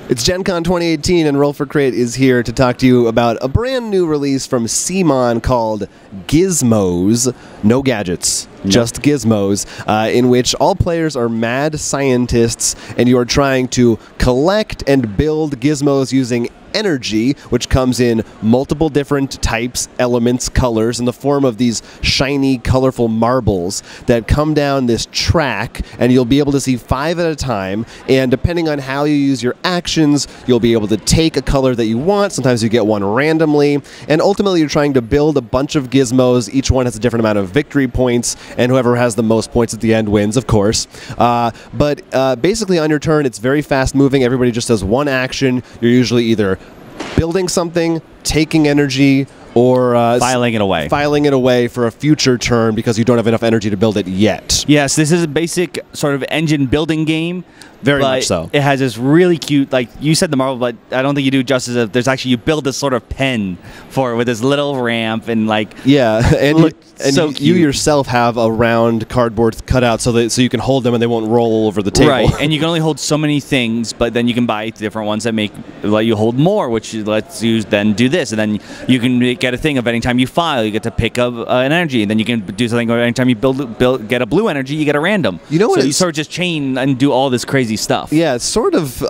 It's Gen Con 2018, and Roll for Crit is here to talk to you about a brand new release from CMON called Gizmos. No gadgets, just gizmos, in which all players are mad scientists, and you are trying to collect and build gizmos using energy, which comes in multiple different types, elements, colors, in the form of these shiny, colorful marbles that come down this track, and you'll be able to see 5 at a time, and depending on how you use your actions, you'll be able to take a color that you want. Sometimes you get one randomly, and ultimately you're trying to build a bunch of gizmos. Each one has a different amount of victory points, and whoever has the most points at the end wins, of course. But basically on your turn, it's very fast moving. Everybody just does one action. You're usually either building something, taking energy, or filing it away. Filing it away for a future turn because you don't have enough energy to build it yet. Yes, this is a basic sort of engine building game. Very much so. It has this really cute, like you said, the marble, but I don't think you do justice. Of, there's actually, you build this sort of pen for it with this little ramp and like. Yeah, and so you yourself have a round cardboard cutout so you can hold them and they won't roll over the table. Right, and you can only hold so many things, but then you can buy different ones that let you hold more, which lets you then do this, and then you can get a thing of anytime you file, you get to pick up an energy, and then you can do something anytime you get a blue energy, you get a random. You know what? So you sort of just chain and do all this crazy stuff. Yeah, it's sort of.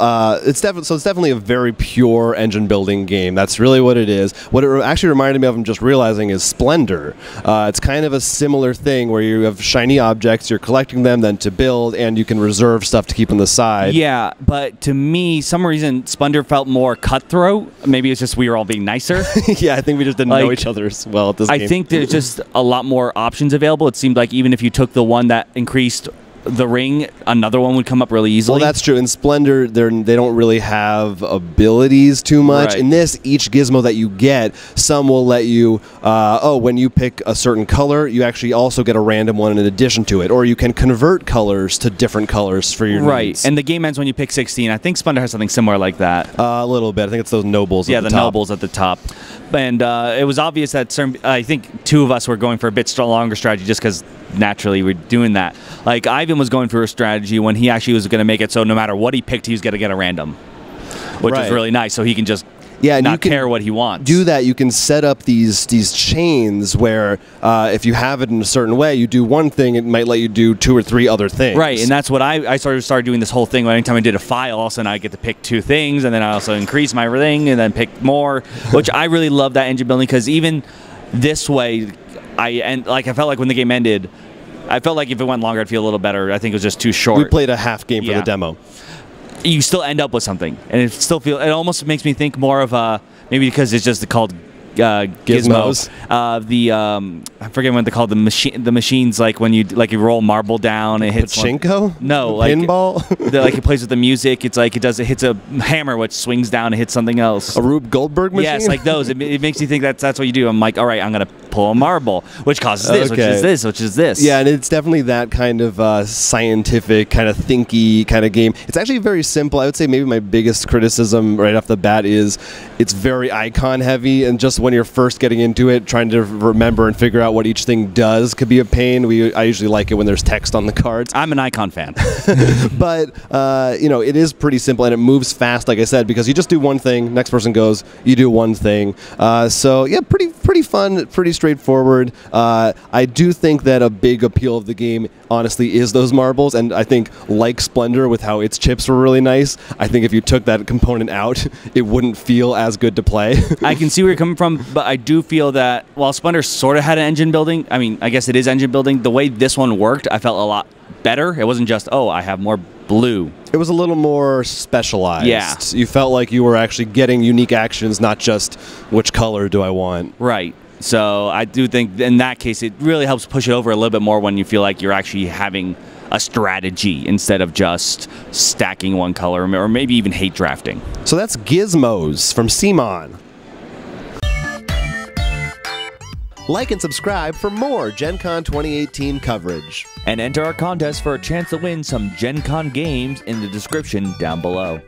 It's definitely a very pure engine building game. That's really what it is. What it actually reminded me of, I'm just realizing, is Splendor. It's kind of a similar thing where you have shiny objects, you're collecting them then to build, and you can reserve stuff to keep on the side. Yeah, but to me, some reason Splendor felt more cutthroat. Maybe it's just we were all being nicer. Yeah, I think we just didn't know each other as well at this game. I think there's just a lot more options available. It seemed like even if you took the one that increased the ring, another one would come up really easily. Well, that's true. In Splendor, they don't really have abilities too much. Right. In this, each gizmo that you get, some will let you, when you pick a certain color, you actually also get a random one in addition to it. Or you can convert colors to different colors for your needs. And the game ends when you pick 16. I think Splendor has something similar like that. A little bit. I think it's those nobles at the top. Yeah, the nobles at the top. And it was obvious that I think 2 of us were going for a bit longer strategy just because naturally we're doing that. Like Ivan was going for a strategy when he actually was going to make it so no matter what he picked, he was going to get a random, which was really nice. So he can just not care what he wants. Do that. You can set up these chains where if you have it in a certain way, you do one thing, it might let you do 2 or 3 other things. Right, and that's what I sort of started doing this whole thing. Anytime I did a file, all of a sudden I get to pick 2 things, and then I also increase my thing, and then pick more, which I really love that engine building because even this way, I felt like when the game ended, I felt like if it went longer, I'd feel a little better. I think it was just too short. We played a half game for the demo. You still end up with something, and it almost makes me think more of maybe because it's just called Gizmos. I forget what they call the machines, like when you roll marble down, it hits pachinko. No, pinball. Like it plays with the music. It's like it hits a hammer which swings down and hits something else. A Rube Goldberg machine. Yes, like those. It makes you think that's what you do. I'm like, all right, I'm gonna pull a marble, which causes this, which is this, which is this. Yeah, and it's definitely that kind of scientific, kind of thinky kind of game. It's actually very simple. I would say maybe my biggest criticism right off the bat is it's very icon heavy, and just when you're first getting into it, trying to remember and figure out what each thing does could be a pain. I usually like it when there's text on the cards. I'm an icon fan. But, it is pretty simple, and it moves fast, like I said, because you just do one thing, next person goes, you do one thing. So, yeah, pretty fun, pretty straightforward. I do think that a big appeal of the game, honestly, is those marbles, and I think, like Splendor, with how its chips were really nice, I think if you took that component out, it wouldn't feel as good to play. I can see where you're coming from, but I do feel that while Splendor sort of had an engine building, I mean, I guess it is engine building, the way this one worked, I felt a lot better. It wasn't just, oh, I have more blue. It was a little more specialized. Yeah. You felt like you were actually getting unique actions, not just which color do I want. Right. So I do think in that case, it really helps push it over a little bit more when you feel like you're actually having a strategy instead of just stacking one color or maybe even hate drafting. So that's Gizmos from CMON. Like and subscribe for more Gen Con 2018 coverage. And enter our contest for a chance to win some Gen Con games in the description down below.